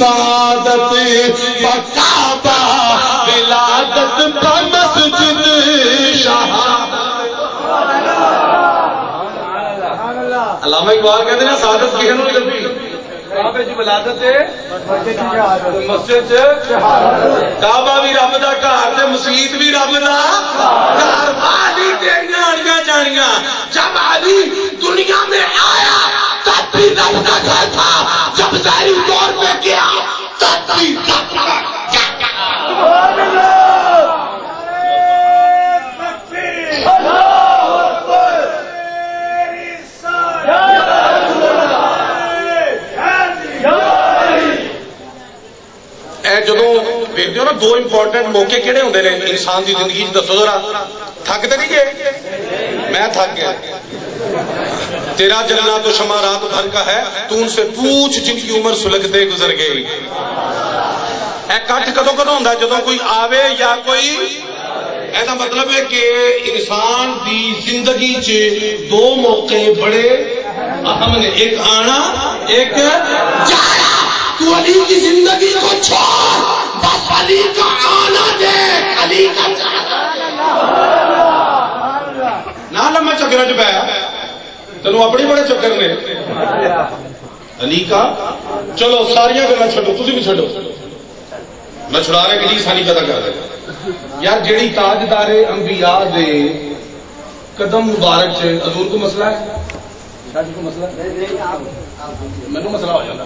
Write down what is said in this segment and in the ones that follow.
سعادت بکعبہ ولادت بمسجد شہادت. علامہ اقبال کہتے ہیں سعادت کسی نوں نہیں لبھی ولادت مسجد کعبہ بھی رب دا گھر تے مسجد بھی رب دا گھر. علی تیریاں آڑیاں جانیاں جب علی دنیا میں آیا تب بھی رب کا گھر تھا, جب ظاہری طور پہ گیا تب بھی رب کا گھر. جدو ویکھتے ہو نا دو امپورٹنٹ موقع کہڑے ہوندے نے انسان دی زندگی دسو ذرا. تھک تے نہیں گئے؟ میں تھک گیا. تیرا جلنا تو شمع رات بھر کا ہے, تو ان سے پوچھ جن کی عمر سلگتے گزر گئی. اے کٹ کدو کدو ہوندا ہے جدو کوئی آوے یا کوئی. ایسا مطلب ہے کہ انسان دی زندگی چ دو موقع بڑے اہم نے, ایک آنا ایک جانا. تو علی کی زندگی کو چھوڑ, بس علی کا آنا دیکھ, علی کا جانا. نہ لما چکر چ پایا تینوں اپنے بڑے چکر نے علی کا. چلو ساریاں گلاں چھڈو, تسی بھی چھڈو, میں چھڑا رہا کہ جی سانی پتہ کر دے یار. جیڑی تاجدار انبیاء دے قدم مبارک سے حضور کو مسئلہ ہے, مینوں مسئلہ ہو جاتا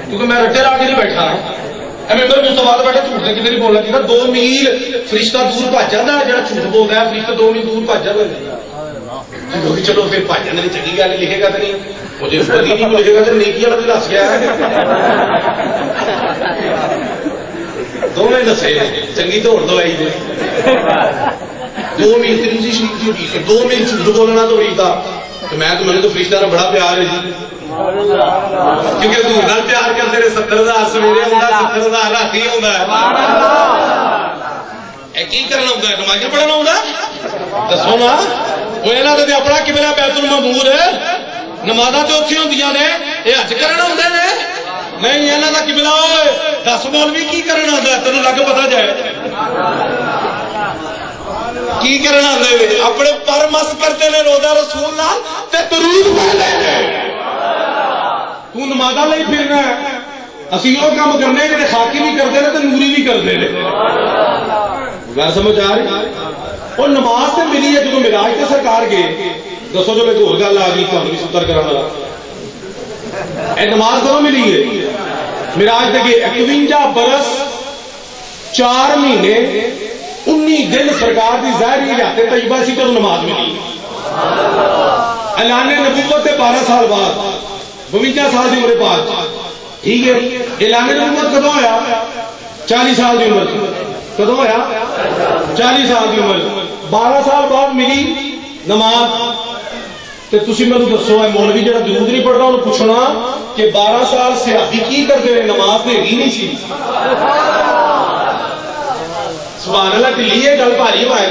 کیونکہ میں رٹے لا کے نہیں بیٹھا. ممبر مصطفیٰ تے بیٹھے جھوٹ تے کدے نہیں بولنا چاہیے. 2 میل فرشتہ دور بھج جاتا ہے, جڑا جھوٹ بولدا ہے فرشتہ 2 میل دور بھج جاتا ہے. چلو پھر بھج جاندے نے, چنگی گل لکھے گا تے نہیں, وہ جے بدی نہیں لکھے گا تے نیکی والا تے دس گیا ہے. دونوں دسے چنگی دوڑ دوائی دے. 2 میل تریزی شریف کی 2 میل جھوٹ بولنا توڑی کا. تو میں تو تو فرشتہ نال بڑا پیار ہے جی, کیونکہ حضور نال پیار کرتے رہے. 70,000 سویرے آتا, 70,000 رات آتا ہے. کی کرنا ہوتا ہے؟ نماز پڑھنا ہوتا ہے. دسو نا, وہ یہاں کا اپنا قبلہ بیت المعمور ہے, نمازاں تو اتھی ہوندیاں نے, یہ حج کرنا ہوتا ہے نہیں. یہاں کا قبلہ ہوئے 10 مولوی کی کرنا ہوتا ہے, تینوں لگ پتا جائے کی کرنا ہوتا ہے. اپنے پر مس کرتے ہیں روزہ رسول نال تے درود پڑھتے ہیں. تو نمازاں لئی پھرنا ہے. اسی وہ کام کرنے جڑے خاکی بھی کرتے ہیں تے نوری بھی کرتے ہیں. گل سمجھ آ رہی؟ اور نماز تے ملی ہے جدوں معراج تے سرکار گئے. دسو جو ایک اور گل آ گئی تھانوں بھی ستر کرانا. اے نماز کدوں ملی ہے؟ معراج تے گئے 51 برس 4 مہینے 19 دن سرکار دی ظاہری حیات طیبہ سی تو نماز ملی. اعلان نبوت تے 12 سال بعد 52 سال دی عمر پاک. ٹھیک ہے, اعلان نبوت کدوں ہویا؟ 40 سال دی عمر. کدوں ہویا؟ 40 سال دی عمر. 12 سال بعد ملی نماز. تے تسی مینوں دسو اے مولوی جڑا درود نہیں پڑھدا اونوں پوچھنا کہ 12 سال صحابی کی کرتے رہے, نماز تے ہی نہیں سی. سبحان اللہ. ڈلی ہے گل بھاری ہوئے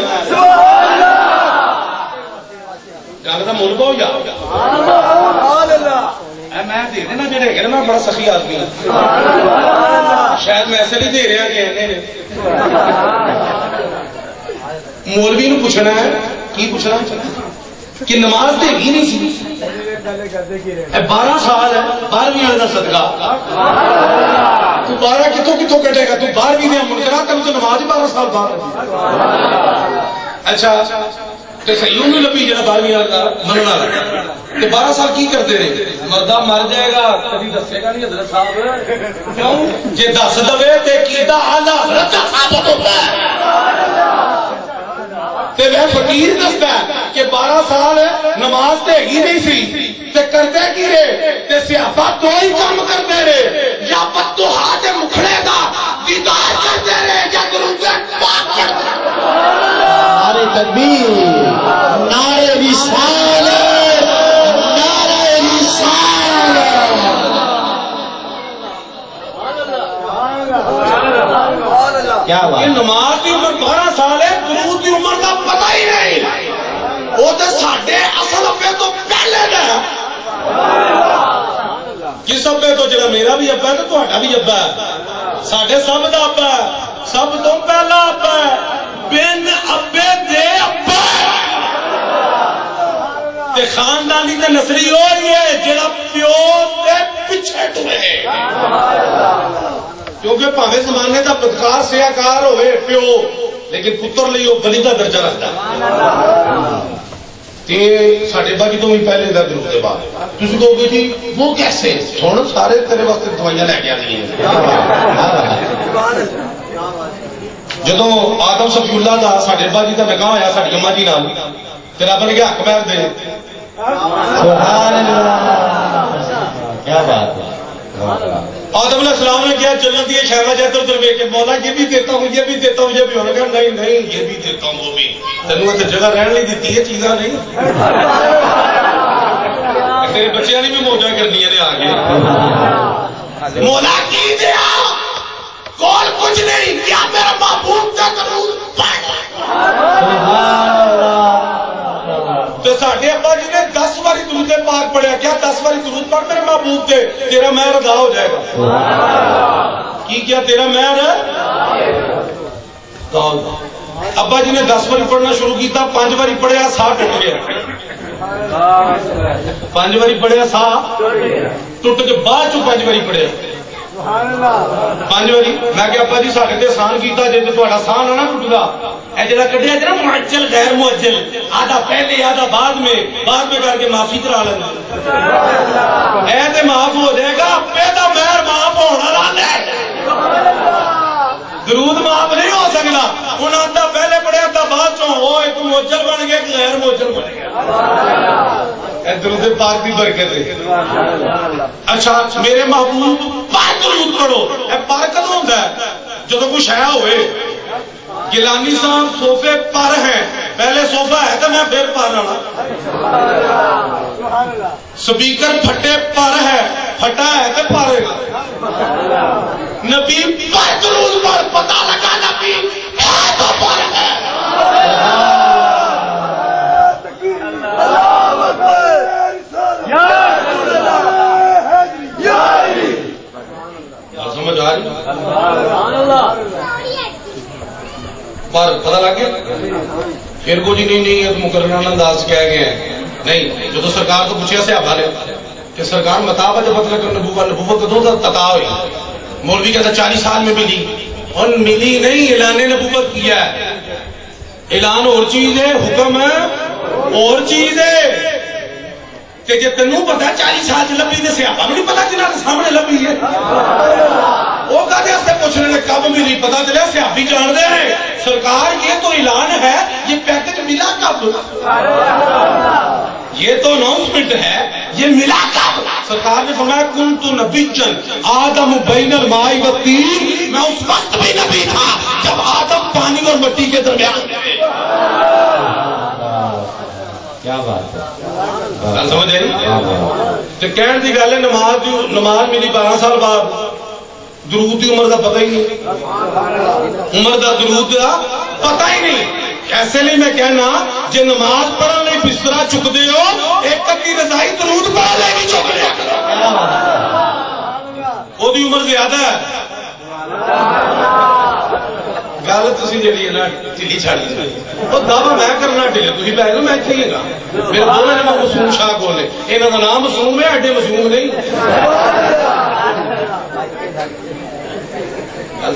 گل کا مل پاؤ جا. میں دے دینا جڑے ہے نا, بڑا سخی آدمی شاید میں ایسے نہیں دے رہا کہ مولوی نو پوچھنا ہے. کی پوچھنا کہ نماز تے ہی نہیں سی. 12 سال ہے 12ویں والے کا صدقہ. تو 12 کتوں کٹے گا؟ تو 12ویں دے منکرا تینوں تو نماز ہی 12 سال بعد. اچھا تے صحیح نہیں لبھی جڑا 12ویں والا مننا ہے. تے 12 سال کی کرتے رہے؟ مردہ مر جائے گا کبھی دسے گا نہیں حضرت صاحب. کیوں؟ جے دس دوے تے کیتا اعلی حضرت دا ثابت ہوتا ہے. تے وہ فقیر دستا ہے کہ 12 سال نماز تے ہی نہیں سی تے کرتے کی رہے. تے صحابہ دو ہی کام کرتے رہے, یا بددعا تے مکھڑے دا دیدار کرتے رہے یا درود پاک پڑھتے رہے. نعرہ تکبیر, نعرہ رسالت, نعرہ رسالت. کیا بات؟ یہ نماز کی عمر 12 سال ہے, درود کی عمر کا پتہ ہی نہیں. وہ تو ساڈے اصل ابے تو پہلے نے. جس اس ابے تو جڑا میرا بھی ابا ہے تو تہاڈا بھی ابا ہے، ساڈے سب دا ابا ہے، سب تو پہلا ابا ہے، بن ابے دے ابا تے خاندانی تے نسلی ہوئی ہے جڑا پیو تے پیچھے ٹرے، کیونکہ پاوے زمانے دا بدکار سیاکار ہوئے پیو لیکن پتر لئی وہ ولی دا درجہ رکھتا ہے۔ ساڈے ابا جی تو بھی پہلے دا درود بعد تسی کہو گے جی وہ کیسے؟ سن سارے تیرے وقت دوائیاں لے کے آتی ہیں۔ جدو آدم صفی اللہ دا ساڈے ابا جی دا نکاح ہویا ساڈی اماں جی نال تے رب نے کہا حق مہر دے، سبحان اللہ، کیا بات ہے۔ آدم علیہ السلام نے کیا جنت یہ شہوت ہے ادھر دیکھ کے مولا یہ بھی دیتا ہوں یہ بھی دیتا ہوں یہ بھی، انہوں نے کہا نہیں نہیں یہ بھی دیتا ہوں وہ بھی، تینوں تے جگہ رہن نہیں دیتی ہے چیزاں نہیں، تیرے بچیاں نے بھی موجہ کرنی ہے آگے، مولا کی دیا کون کچھ نہیں کیا میرا محبوب کا درود تو ساڈے ابا جی نے 10 باری درود پاک پڑھیا، کیا 10 باری درود پڑھ میرے محبوب تے تیرا مہر ادا ہو جائے گا، کی کیا تیرا مہر ابا جی نے 10 باری پڑھنا شروع کیتا، 5 باری پڑھیا ساہ ٹوٹ گیا، 5 باری پڑھیا ساہ ٹوٹ کے بعد 5 باری پڑھیا 5 باری، میں کہ ابا جی ساڈے تے احسان کیتا جے تے تہاڈا احسان نہ ٹوٹدا، اے جڑا کڈیا تے نا معجل غیر معجل، آدھا پہلے آدھا بعد میں کر کے معافی کرا لینا، اے تے معاف ہو جائے گا، ابے دا مہر معاف ہونا والا ہے، درود معاف نہیں ہو سکتا، ہن آدھا پہلے پڑھیا آدھا بعد چوں، وہ ایک معجل بن گیا ایک غیر معجل بن گیا، اے درود پاک دی برکت ہے۔ اچھا میرے محبوب پاک درود پڑھو، اے پر کدوں ہوندا ہے؟ جدوں کوئی شے ہوئے، گیلانی صاحب صوفے پر ہیں، پہلے صوفہ ہے تو میں پھر پر آنا، سپیکر پھٹے پر ہے، پھٹا ہے تو پر نبی پر درود پر پتہ لگا نبی ہے تو پر ہے۔ سمجھ آ رہی پر پتہ لگ گیا؟ پھر کو جی نہیں یہ تو مقررانہ انداز کہہ گئے ہیں، نہیں جو تو سرکار کو پوچھا صحابہ نے کہ سرکار متا وجہ مطلب نبوت کدوں عطا ہوئی؟ مولوی کہتا 40 سال میں ملی، اور ملی نہیں، اعلان نبوت کیا ہے، اعلان اور چیز ہے، حکم ہے اور چیز ہے، کہ جب تینوں پتا 40 سال سے لبی نے صحابہ نہیں پتا جنہاں کے سامنے لبی ہے، وہ کہتے ہیں پوچھنے نے کب ملی، پتا چلے صحابی جان دے ہیں سرکار یہ تو اعلان ہے، یہ پیکج ملا کب؟ یہ تو اناؤنسمنٹ ہے، یہ ملا کب؟ سرکار نے فرمایا کنت نبیًا آدم بین الماء والطین، میں اس وقت بھی نبی تھا جب آدم پانی اور مٹی کے درمیان تھے۔ کیا بات ہے، سمجھ آئی؟ تو کہنے دی گل ہے نماز ملی 12 سال بعد، درود دی عمر دا پتہ ہی نہیں، عمر دا درود دا پتہ ہی نہیں، ایسے لئے میں کہنا جے نماز پڑھن لئے بسترا چک دے ہو، ایک کتی رضائی درود پڑھن لئے بھی چک دے وہ دی عمر زیادہ ہے، گل تسی جڑی ہے نا ڈھیلی چھاڑی، وہ دعویٰ میں کرنا ڈھیلے تسی پہ میں اتنے گا، میرے بولنے نے معصوم شاہ بولے، انہاں دا نام معصوم ہے، اڈے معصوم نہیں،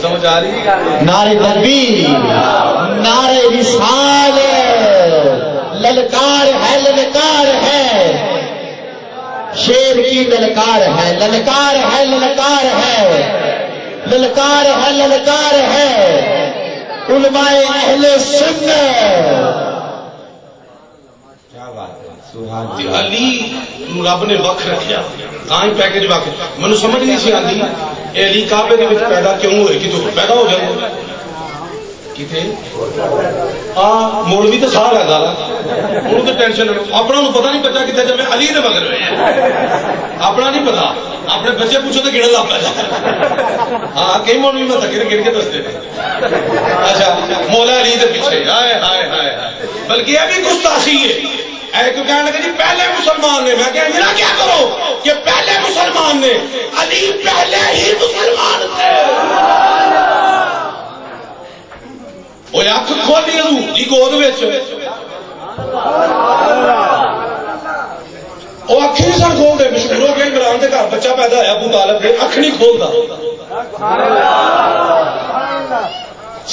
سمجھ آ رہی؟ نعرہ تکبیر، نعرہ رسالت، للکار ہے للکار ہے، شیر کی للکار ہے للکار ہے للکار ہے، للکار ہے للکار ہے، علماء اہل سنت۔ کیا بات ہے، سبحان اللہ، علی رب نے وقت رکھیا، تائیں پیکج وقت، میں نے سمجھ نہیں سی آندی اے علی کعبے دے وچ پیدا کیوں ہوئے، کہ تو پیدا ہو جائے کتے مولوی تو سارا ہے دارا انہوں تو ٹینشن اپنا انہوں پتہ نہیں بچہ کتے جب میں علی دے مگر اپنا نہیں پتا، اپنے بچے پوچھو تو گڑا لاپا جائے، ہاں کئی مولوی میں تھا گڑ کے دستے ہیں، اچھا مولا علی دے پیچھے ہائے ہائے ہائے، بلکہ یہ بھی گستاخی ہے، ایک کہنے لگا جی پہلے مسلمان نے. میں کہا میرا کیا کرو کہ پہلے مسلمان نے. علی پہلے ہی مسلمان تھے. وہ اکھ کھولی دی گود وچ وہ اکھ نہیں سن کھول دے. مشہور ہو گئے عمران کے گھر بچہ پیدا ہوا ابو طالب نے اکھ نہیں کھولتا.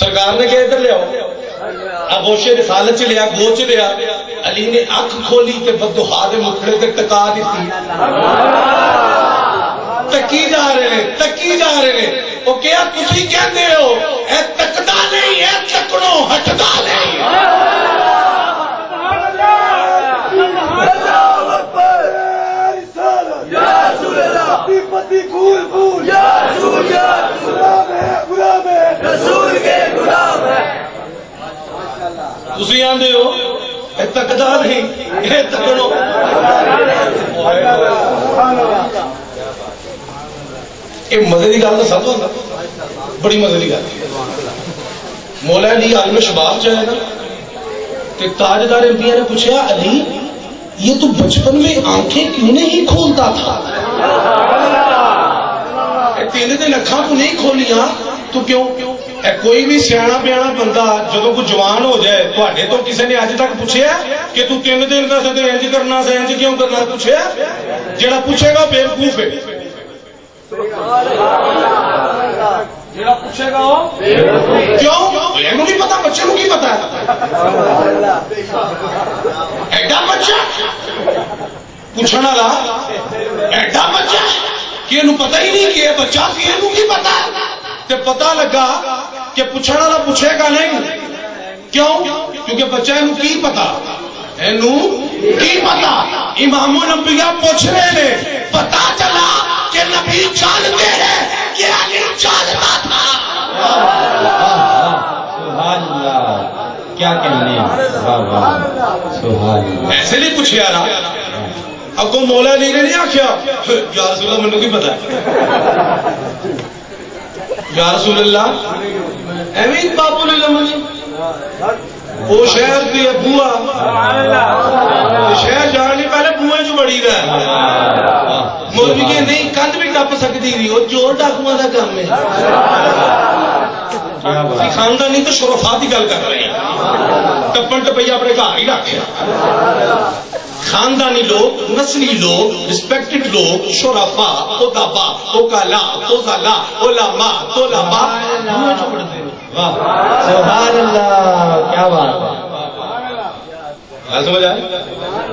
سرکار نے کیا ادھر لیا آغوش رسالت چ لیا گود چ لیا. علی نے اکھ کھولی تے بددعا دے مکھڑے تے ٹکا دیتی. تکی جا رہے ہیں تکی جا رہے ہیں. وہ کیا تسی کہندے ہو اے تکدا نہیں اے تکڑوں ہٹدا نہیں. تسی آندے ہو اے تکدا نہیں اے تکڑوں. یہ مزے کی گل تو سب ہوتا بڑی مزے کی گل. مولا علی عالم شباب چاہے نا کہ تاجدار انبیاء نے پوچھا علی یہ تو بچپن میں آنکھیں کیوں نہیں کھولتا تھا؟ 3 دن اکھاں تو نہیں کھولیاں تو کیوں؟ کوئی بھی سیانا بیانا بندہ جدو کوئی جوان ہو جائے تھوڑے تو کسی نے اج تک پوچھا کہ تو 3 دن کا سے انج کرنا سے انج کیوں کرنا پوچھا؟ جڑا پوچھے گا بیوقوف ہے. جڑا پوچھے گا کیوں یہ نہیں پتا بچے کو کی پتا ہے. ایڈا بچہ پوچھنے والا ایڈا بچہ کہ یہ پتا ہی نہیں کہ یہ بچہ کہ یہ کی پتا ہے. تے پتا لگا کہ پوچھنے والا پوچھے گا نہیں. کیوں؟ کیونکہ بچہ یہ کی پتا کی پتا. امام الانبیاء پوچھ رہے ہیں پتا چلا کہ نبی جانتے ہیں کہ علی جانتا تھا. سبحان اللہ کیا کہنے ایسے نہیں پوچھا نا. اب کو مولا علی نے نہیں آخیا یا رسول اللہ مجھے کی پتا ہے یا رسول اللہ ایویں باپو نے لمجی وہ شہر کی بوا شہر جان نہیں پہلے بوئے جو بڑی رہا مولوی کی نہیں کند بھی ٹپ سکتی رہی وہ چور ڈاکواں دا کام ہے. خاندانی تو شرفات کی گل کر رہے ہیں. ٹپن ٹپیا اپنے گھر ہی رکھے. خاندانی لوگ نسلی لوگ رسپیکٹڈ لوگ شرفا ادبا اوکالا فضلا علماء طلباء سبحان اللہ کیا بات ہے. سمجھ آئے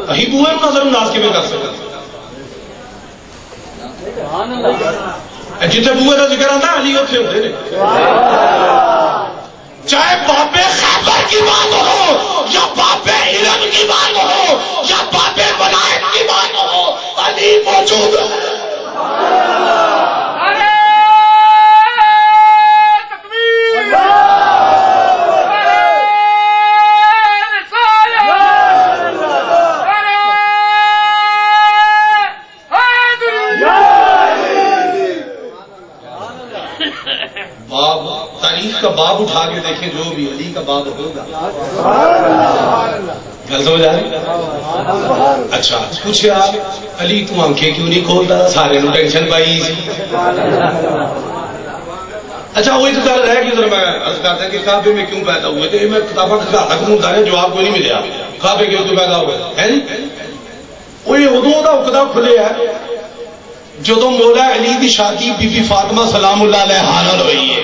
اہی بوئے نظر انداز کے میں کر سکتا جتنے بوئے کا ذکر آتا علی اتنے ہوتے ہیں. چاہے بابے خیبر کی بات ہو یا بابے علم کی بات ہو یا بابے ولایت کی بات ہو علی موجود ہے. تاریخ کا باب اٹھا کے دیکھیں جو بھی علی کا باب ہوگا. گل سمجھ آ رہی؟ اچھا پوچھے آپ علی تو آنکھیں کیوں نہیں کھولتا؟ سارے نو ٹینشن پائی. اچھا وہی تو گل رہ گئی ذرا میں عرض کرتا کہ کعبے میں کیوں پیدا ہوئے تھے. میں کتاباں کھا تک ہوں دارے جواب کوئی نہیں ملیا کعبے کیوں پیدا ہوئے ہے جی. وہ ادو کا اقدا کھلے ہے جدو مولا علی دی شادی بی بی فاطمہ سلام اللہ علیہ حاضر ہوئی ہے.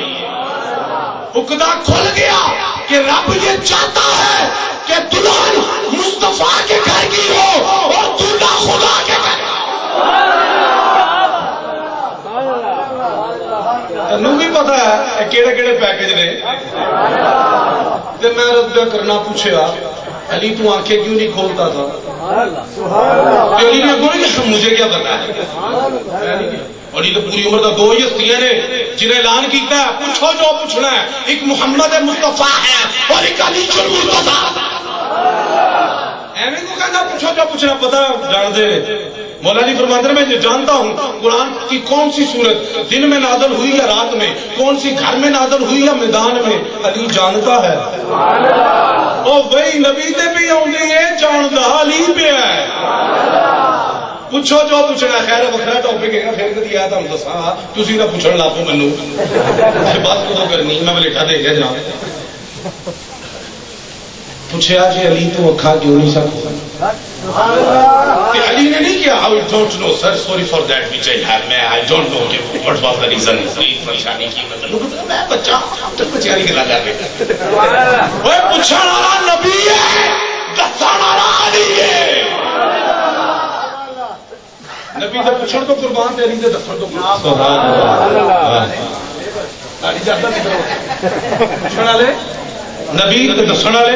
اقدا کھل گیا کہ رب یہ چاہتا ہے کہ دلہن مصطفیٰ کے گھر کی ہو اور دلہا خدا کے گھر کا. تنوں بھی پتا ہے کیڑے کیڑے پیکج نے. میں رد کرنا پوچھا علی تو آنکھیں کیوں نہیں کھولتا تھا؟ علی نے بولی مجھے کیا پتا ہے. علی تو پوری عمر کا 2 ہی ہستیاں نے جنہیں اعلان کیتا ہے پوچھو جو پوچھنا ہے. ایک محمد مصطفیٰ ہے اور ایک علی المرتضیٰ. ایویں کو کہنا پوچھو جو پوچھنا پتا جان دے. مولا علی فرماتے ہیں میں یہ جانتا ہوں قرآن کی کون سی سورت دن میں نازل ہوئی یا رات میں, کون سی گھر میں نازل ہوئی یا میدان میں, علی جانتا ہے. وہ وہی نبی تے بھی آدھی ہے جاندا علی پہ ہے پوچھو جو پوچھنا خیر وکھرا ٹاپک ہے پھر کدی آیا تمہیں دسا تھی نہ پوچھنے لاپو مینو بات کدو کرنی میں بلیٹا دے گیا جناب پوچھا جی علی تو اکھا کیوں نہیں سکتا علی نے نہیں کیا I don't know sir sorry for that which I have میں I don't know what was the reason پریشانی کی مطلب میں بچہ بچے والی گلا کر رہے وہ پوچھنے والا نبی ہے دسن والا علی ہے نبی تے پوچھن تو قربان تے علی دے دسن تو سبحان اللہ علی جاتا نہیں پوچھن والے نبی تے دسن والے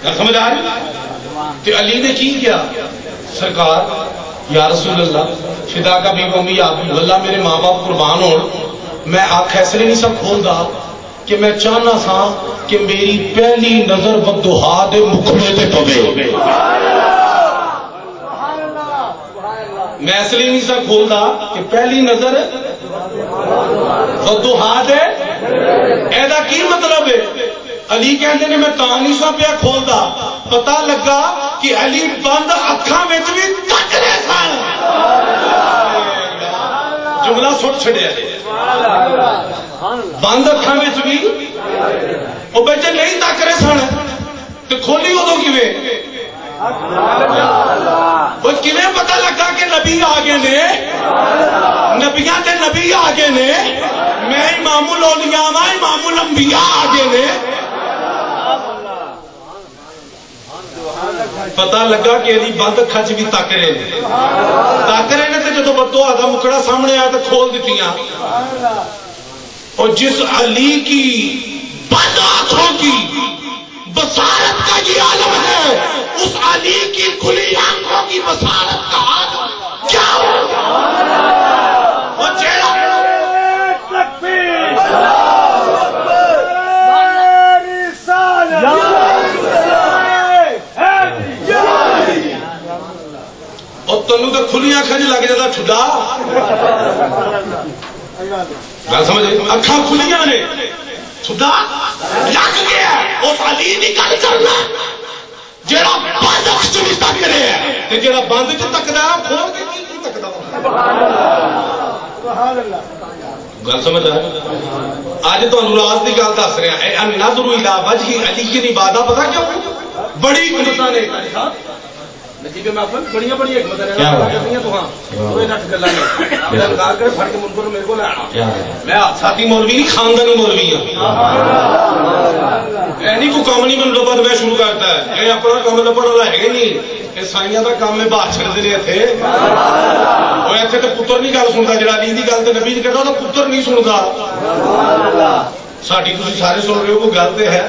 گل سمجھ آ رہی تے علی نے کی کیا سرکار یا رسول اللہ فدا کا بھی قومی آپ اللہ میرے ماں باپ قربان ہو میں آنکھ ایسے نہیں سب کھولدا کہ میں چاہنا سا کہ میری پہلی نظر بدوہا دے مکھڑے تے پوے میں اس لیے نہیں سا کھولدا کہ پہلی نظر بدوہا دے ایدا کی مطلب ہے علی کہندے نے میں تاں نہیں سا پیا کھولدا پتہ لگا کہ علی بند اکھاں وچ بھی تک رہے سن جملہ سٹ چھڑیا بند اکھاں وچ بھی او بیٹے نہیں تک رہے سن تے کھولی اودوں کیویں وہ کیویں پتہ لگا کہ نبی آگے نے نبیاں تے نبی آگے نے میں امام الاولیاء ہاں امام الانبیاء آگے نے پتہ لگا کہ علی بند کھچ بھی تک رہے نے تے جدوں بدو آدھا مکڑا سامنے آیا تو کھول دیتیاں اور جس علی کی بند آنکھوں کی بصارت کا یہ عالم ہے اس علی کی کھلی آنکھوں کی بصارت کا عالم کیا ہوگا وہ چہرہ اور تنو تو کھلی آنکھیں لگ جاتا ٹھڈا گل سمجھے اکھاں کھلیاں نے ٹھڈا لگ گیا اس علی دی گل کرنا جڑا بند اکھ چ تک رہے ہے تے جڑا بند چ تکدا ہے کھول کے کی تکدا سبحان اللہ گل سمجھ آ اج تانوں راز دی گل دس رہا ہے النظر الی وجہ علی کی عبادت پتہ کیوں بڑی حکمتاں نے نجیب محفل بڑیاں بڑی حکمتیں ہیں تو ہاں وہ نٹ گلاں نے اپنا انکار کرے پھڑ کے منکر میرے کو لانا میں ساتھی مولوی نہیں خاندانی مولوی ہوں اے نہیں کو کام نہیں من لبن میں شروع کرتا ہے اے اپنا کام لبن والا ہے نہیں اے سائیاں دا کام میں بات چھڑ دے تھے وہ ایتھے تے پتر نہیں گل سندا جڑا علی دی گل تے نبی دی کہدا تو پتر نہیں سندا سبحان اللہ ساڈی تسی سارے سن رہے ہو کوئی گل تے ہے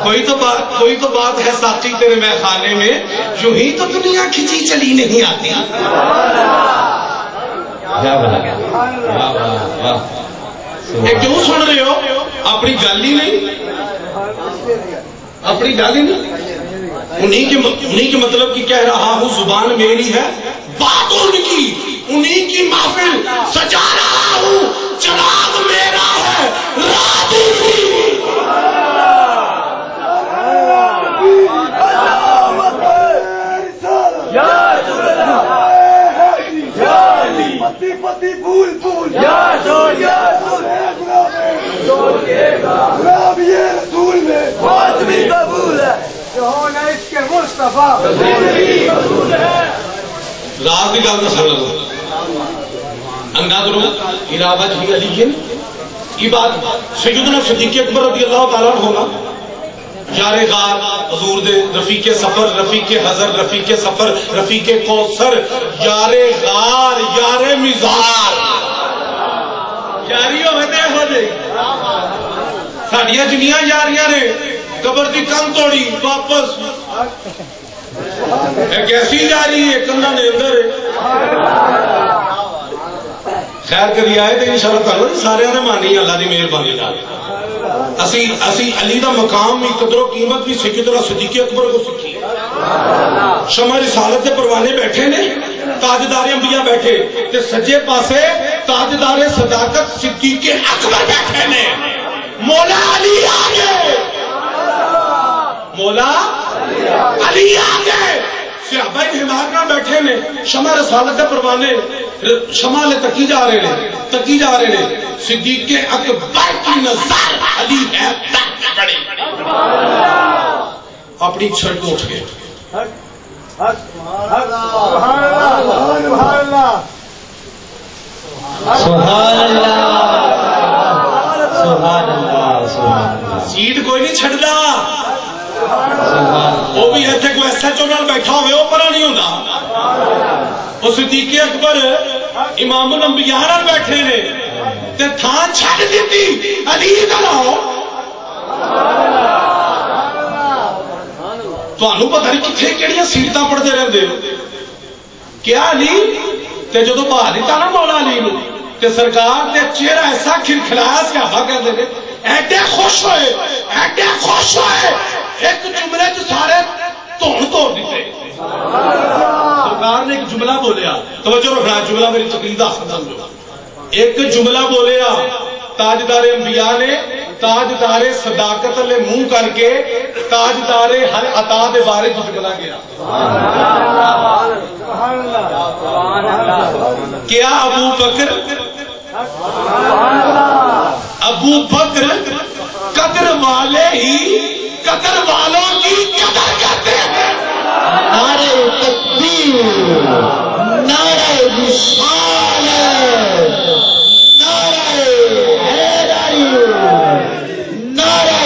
کوئی تو بات ہے ساقی تیرے میں خانے میں یوں ہی تو دنیا کھچی چلی نہیں آتی کیوں سن رہے ہو اپنی گل ہی نہیں اپنی گل ہی نہیں انہی کے مطلب کی کہہ رہا ہوں زبان میری ہے بات ان کی محفل سجا رہا ہوں چراغ میرا ہے رات راز کی گل دس لگو النظر الی وجہ علی یہ بات سیدنا صدیق اکبر رضی اللہ تعالیٰ عنہ یار غار حضور دے رفیق سفر رفیق حضر رفیق سفر رفیق کوثر یار غار یار مزار یاری ہوئے دے ہو جائے ساڑیاں جنیاں یاریاں نے قبر دی کن توڑی واپس ایک ایسی یاری ہے کندہ نے اندر ہے خیر کری آئے تو انشاءاللہ تعالیٰ سارے نے مانی اللہ دی مہربانی نال اسی علی دا مقام بھی قدر و قیمت بھی سیدنا صدیق اکبر کو سکھی شمع رسالت دے پروانے بیٹھے نے تاجدار انبیاء بیٹھے تے سجے پاسے تاجدار صداقت صدیق اکبر بیٹھے نے مولا علی آگے مولا علی آ گئے صحابہ حماق نہ بیٹھے نے شمع رسالت پروانے شمع لے تکی جا رہے ہیں تکی جا رہے ہیں صدیق اکبر کی نظر علی ہے تک پڑی اپنی چھڑ کو اٹھ گئے سبحان اللہ سیٹ کوئی نہیں چھڑدا وہ بھی ایتھے کوئی ایسا چونال بیٹھا ہوئے وہ پرا نہیں ہوتا وہ صدیق اکبر امام الانبیاء نال بیٹھے نے تے تھان چھڑ دیتی علی ادھر آؤ تانوں پتہ نہیں کتنے کیڑیاں سیٹاں پڑھتے رہندے کیا علی تے جدوں باہر دیتا نا مولا علی نو تے سرکار تے چہرہ ایسا کھلکھلایا صحابہ کہندے نے ایڈے خوش ہوئے ایک جملے تو سارے توڑ دیتے سرکار نے ایک جملہ بولیا توجہ رکھنا جملہ میری تقریر دا سمجھو ایک جملہ بولیا تاجدار انبیاء نے تاجدار صداقت لے منہ کر کے تاجدار ہر عطا دے بارے جھگڑا گیا کیا ابو بکر قدر والے ہی قدر والوں کی قدر کرتے ہیں نعرہ تکبیر نعرہ رسالت نعرہ حیدری نعرہ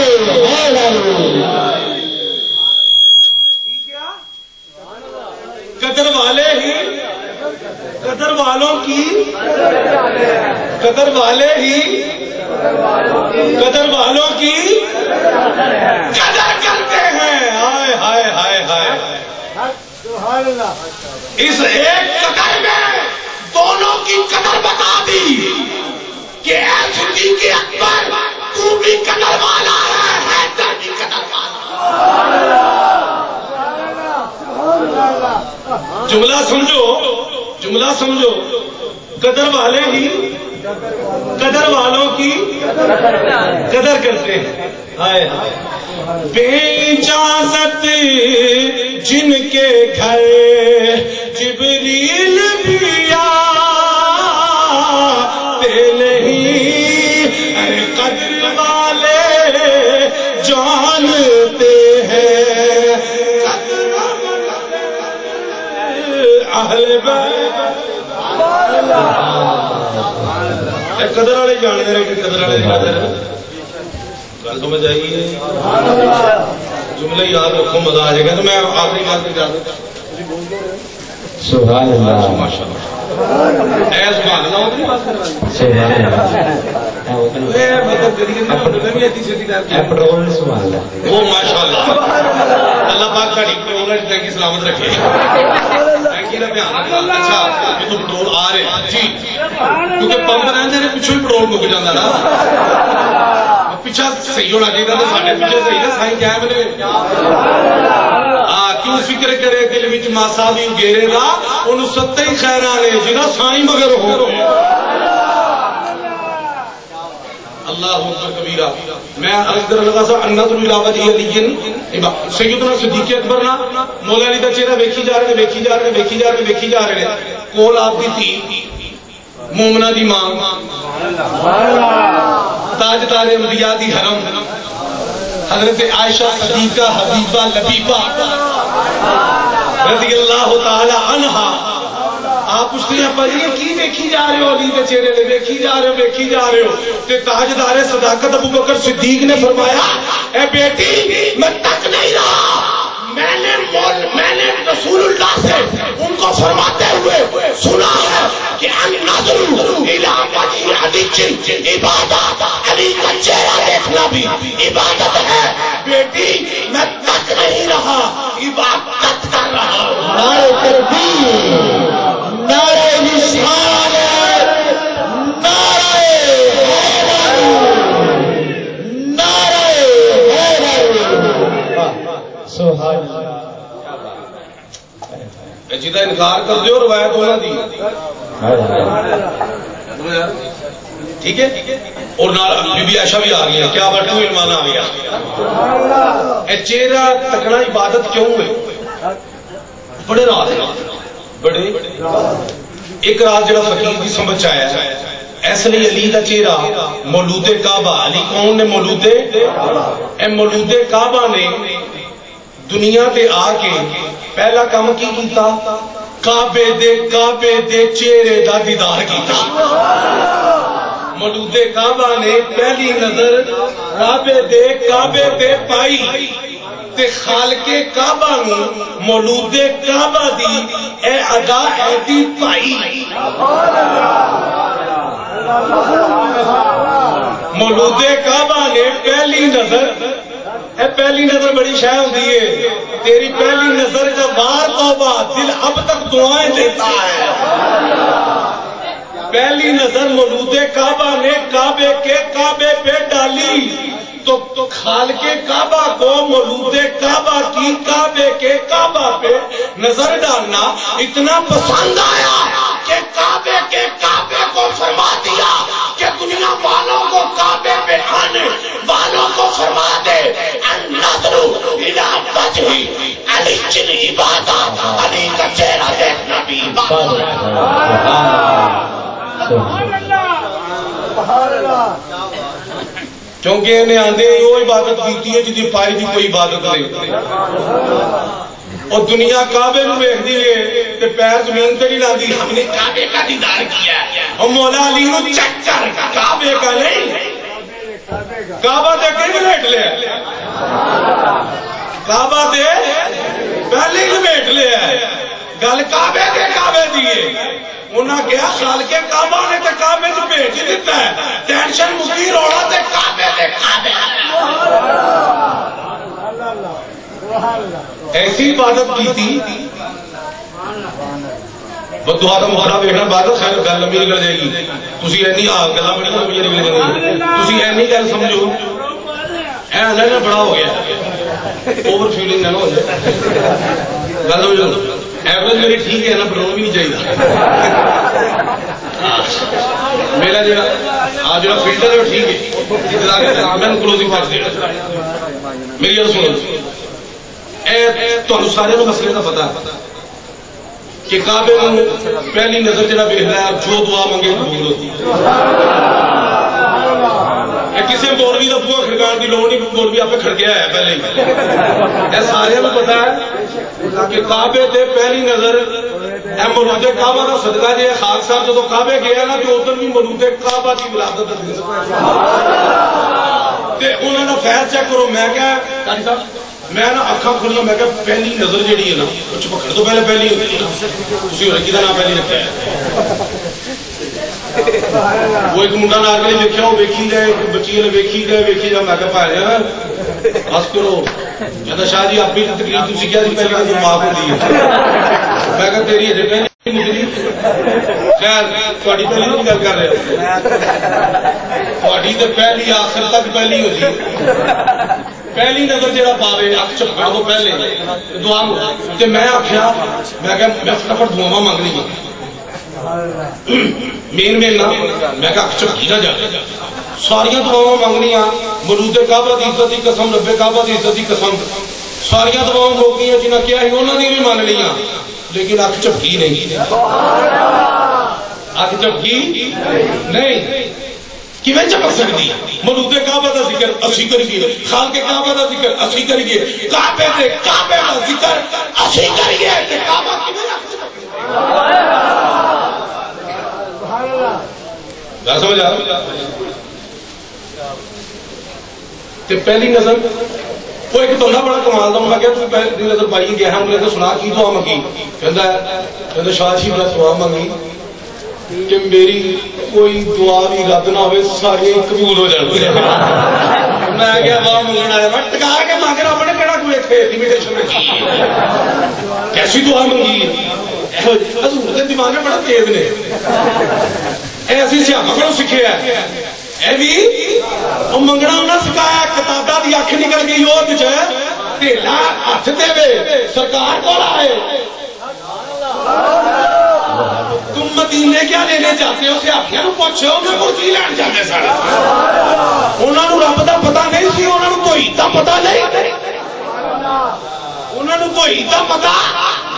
حیدری قدر والے ہی قدر والوں کی قدر والے ہی قدر والوں کی قدر کرتے ہیں ہائے ہائے ہائے ہائے اس ایک قدر میں دونوں کی قدر بتا دی کہ اے صدیق اکبر تو بھی قدر والا ہے تو بھی قدر والا جملہ سمجھو قدر والے ہی قدر والوں کی قدر کرتے ہیں ہائے بے اجازت جن کے گھر جبریل بھی آتے نہیں قدر والے جانتے ہیں اہل بیت قدر والے جانتے رہے کہ قدر والے جانتے رہے گل سمجھ آئیے جملہ یاد رکھو مزہ آ جائے گا تو میں آخری بات پہ جاتا سبحان اللہ ماشاءاللہ اے سبحان اللہ اتنی بات کر رہا ہے وہ ماشاءاللہ اللہ پاک کا ٹینکی سلامت رکھے ٹینکی کا دھیان رکھنا اچھا یہ تو پٹرول آ رہے جی کیونکہ پمپ رہتے ہیں پچھو ہی پٹرول مک جاتا نا پیچھا صحیح ہونا چاہیے تو سارے پیچھے صحیح ہے سائیں کیا ہے بولے کیوں فکر کرے دل وچ ماسا بھی گیرے گا انہوں ستے ہی خیر آنے جنہاں سائیں مگر ہو اللہ اکبر کبیرہ میں عرض کر لگا سا النظر الى وجه علی سیدنا صدیق اکبر نا مولا علی دا چہرہ ویکھی جا رہے ہیں کول آپ دی تھی مومنہ دی ماں تاجدار انبیاء دی حرم حضرت عائشہ صدیقہ حبیبہ لبیبہ رضی اللہ تعالی عنہا آپ اس نے پڑھی کی دیکھی جا رہے ہو علی کے چہرے میں دیکھی جا رہے ہو تے تاجدار صداقت ابو بکر صدیق نے فرمایا اے بیٹی میں تک نہیں رہا میں نے رسول اللہ سے ان کو فرماتے ہوئے سنا ہے کہ النظر الى وجه علی عبادت علی کا چہرہ دیکھنا بھی عبادت ہے بیٹی میں تک نہیں رہا عبادت کر رہا ہوں نعرہ تکبیر نعرہ رسالت نعرہ حیدری سبحان اللہ جیدہ انکار کر دیو روایت ہونا دی ٹھیک ہے. اور بی بی عائشہ بھی آ گئی ہے. کیا بٹو ایمان آ گیا. چہرہ تکنا عبادت کیوں ہے؟ بڑے راز بڑے ایک راز جڑا فقیر کی سمجھ آیا ہے. ایسے نہیں علی دا چہرہ مولود کعبہ. علی کون نے؟ مولود. اے مولود کعبہ نے دنیا تے آ کے پہلا کام کی کیتا؟ کعبے دے چہرے دا دیدار کیتا. مولود کعبہ نے پہلی نظر کعبے دے پائی تے خالق کعبہ نو مولود کعبہ دی اے ادا ایدی پائی. مولود کعبہ نے پہلی نظر بڑی شے ہوندی ہے. تیری پہلی نظر کا بار توبہ دل اب تک دعائیں دیتا ہے. پہلی نظر مولود کعبہ نے کعبے پہ ڈالی تو خالق کعبہ کو مولود کعبہ کی کعبے کے کعبہ پہ نظر ڈالنا اتنا پسند آیا کہ کعبے کے کعبے کو فرما دیا کہ دنیا والوں کو کعبے پہ آنے والوں کو فرما دے النظر الى وجہ علی جن عبادت. علی کا چہرہ دیکھنا بھی عبادت. کیونکہ انہیں آندے وہ عبادت کیتی ہے جدی پائی دی کوئی عبادت نہیں. اور دنیا کعبے نو ویکھدی ہے تے پیر زمین تے نہیں لاندی. ہم نے کعبے کا دیدار کیا ہے. اور مولا علی نو چیک کر کعبے کا نہیں کعبہ دے کے لپیٹ لیا. کعبہ دے پہلے لپیٹ لیا. گل کعبے دے کعبے دی ہے. انہاں کیا خالق کعبہ نے تے کعبے جو بھیج دیتا ہے. ٹینشن مکی روڑا تے کعبے دے کعبے. ایسی عبادت کی تھی. بدعا دا مخرا ویکھنا بعد خیر گل لمبی نکل جائے گی. تسی اینی گلاں بڑی لمبی نکل جائیں گی. تسی اینی گل سمجھو اے نہ بڑا ہو گیا اوور فیلنگ نہ ہو جائے. گل سمجھو ایوریج میری ٹھیک ہے نا بڑھنا بھی نہیں چاہیے. میرا جڑا آج جڑا فلٹر ہے وہ ٹھیک ہے. میں کلوزنگ کر دیا. میری گل سنو. تمہیں سارے مسئلے کا پتا کہ کعبے میں پہلی نظر جڑا ویکھدا ہے جو دعا منگے قبول ہوتی ہے. کسی مولوی کا بوا کھڑکان کی لوڑ نہیں. مولوی آپ کھڑکیا ہے پہلے ہی. یہ سارے کو پتا ہے کہ کعبے تے پہلی نظر اے مولود کعبہ کا صدقہ جی خاک صاحب جب کعبے گیا نا تو ادھر بھی مولود کعبہ کی ولادت انہوں نے فیض چیک کرو. میں کیا میں نا اکھاں کھولیاں میں کہ پہلی نظر جیڑی ہے نا چپکڑ تو پہلے پہلی ہوتی ہے. تسی رکھی دا نام پہلی رکھا ہے. وہ ایک منڈا نال کے دیکھا وہ ویکھی جائے بچی نے ویکھی جائے میں کہ بھائی جان بس کرو. کہتا شاہ جی اپنی تقریر تسی کیا دی پہلی نظر معاف ہوتی ہے. میں کہ تیری اجے پہلی نکلی. خیر تھوڑی پہلی نہیں گل کر رہے تھوڑی تو پہلی آخر تک پہلی ہوتی ہے. پہلی نظر جڑا پاوے اکھ چپکڑ تو پہلے دعا تے میں آخیا میں کہ میں فٹافٹ دعاواں منگنی ہے. مین نا میں کہ اکھ چپکی نہ جا. ساریاں دعاواں منگنیاں مولود کعبہ دی عزت دی قسم رب کعبہ دی عزت دی قسم ساریاں دعاواں منگنیاں جنہاں کیا ہی انہاں دی بھی مان لیاں لیکن اکھ چپکی نہیں. اکھ چپکی نہیں. کیویں چپک سکتی؟ مولود کعبہ دا ذکر اسی کریے خالق کعبہ دا ذکر اسی کریے کعبے دے کعبے دا ذکر اسی کریے تے کعبہ کیویں گل سمجھ آ. تے پہلی نظر وہ ایک بندہ بڑا کمال دا میں کہیا تو پہلی نظر پائی گیا ہم نے تو سنا کی دعا منگی. کہندا شاہ جی میں دعا منگی کہ میری کوئی دعا بھی رد نہ ہوئے ساری قبول ہو جاتی ہے. میں کیا دعا منگنا ہے میں ٹکا کے مانگ رہا اپنے کہڑا کوئی اتنے لمیٹیشن رکھی کیسی دعا منگی. حضور کے دماغ میں بڑا تیز نے ایسی سیاپا کو سیکھے ہے. اے بھی منگنا انہیں سکھایا کتابہ دی اکھ نکل گئی وہ تجھے تیلا ہاتھ دے وے سرکار کو لائے. تم مدینے کیا لینے جاتے ہو صحابیاں نو پوچھو میں مرغی لین جاندے سن انہاں نو رب دا پتہ نہیں سی انہاں نو توحید دا پتہ نہیں انہاں نو توحید دا پتہ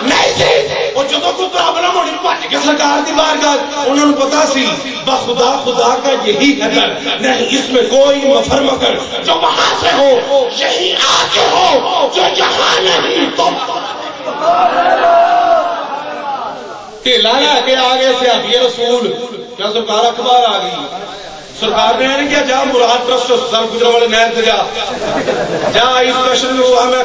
نہیں سی اور جدوں کوئی پرابلم ہونی بھج کے سرکار دی بارگاہ انہاں نو پتہ سی بخدا خدا کا یہی قدر نہیں اس میں کوئی مفر مگر جو وہاں سے ہو یہی آگے ہو جو جہاں نہیں تم ٹھیلا لے کے آگے سے آگے رسول کیا سرکار اخبار آ گئی سرکار نے کیا جا مراد ٹرسٹ سر گزرے والے نہر سے جا اس اسپیشل ہوا میں